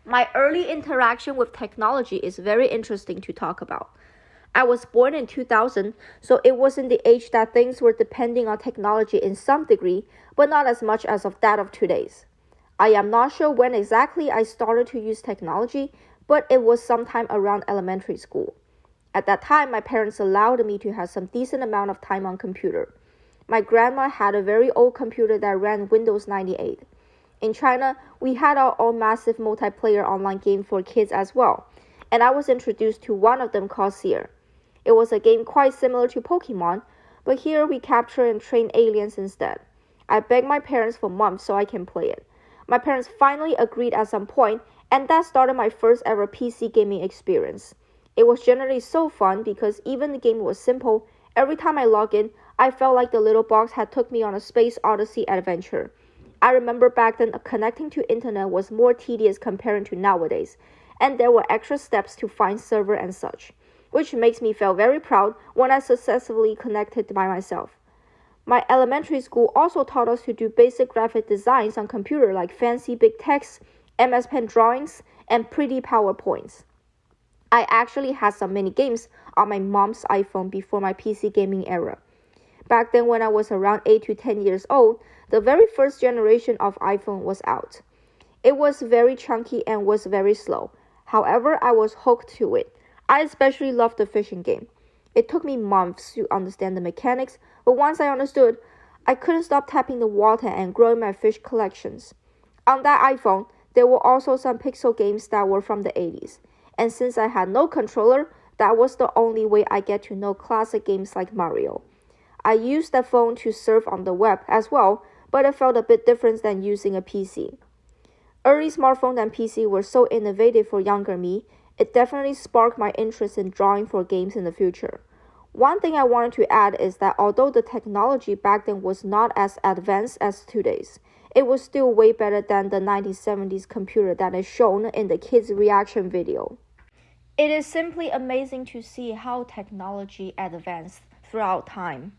My early interaction with technology is very interesting to talk about. I was born in 2000, so it was in the age that things were depending on technology in some degree, but not as much as of that of today's. I am not sure when exactly I started to use technology, but it was sometime around elementary school. At that time, my parents allowed me to have some decent amount of time on computer. My grandma had a very old computer that ran Windows 98. In China, we had our own massive multiplayer online game for kids as well, and I was introduced to one of them called Seer. It was a game quite similar to Pokemon, but here we capture and train aliens instead. I begged my parents for months so I can play it. My parents finally agreed at some point, and that started my first ever PC gaming experience. It was generally so fun because even the game was simple. Every time I log in, I felt like the little box had took me on a space odyssey adventure. I remember back then connecting to internet was more tedious compared to nowadays, and there were extra steps to find server and such, which makes me feel very proud when I successfully connected by myself. My elementary school also taught us to do basic graphic designs on computer like fancy big text, MS Pen drawings, and pretty PowerPoints. I actually had some mini games on my mom's iPhone before my PC gaming era. Back then when I was around 8 to 10 years old, the very first generation of iPhone was out. It was very chunky and was very slow. However, I was hooked to it. I especially loved the fishing game. It took me months to understand the mechanics, but once I understood, I couldn't stop tapping the water and growing my fish collections. On that iPhone, there were also some pixel games that were from the 80s. And since I had no controller, that was the only way I get to know classic games like Mario. I used the phone to surf on the web as well, but it felt a bit different than using a PC. Early smartphones and PC were so innovative for younger me, it definitely sparked my interest in drawing for games in the future. One thing I wanted to add is that although the technology back then was not as advanced as today's, it was still way better than the 1970s computer that is shown in the kids' reaction video. It is simply amazing to see how technology advanced throughout time.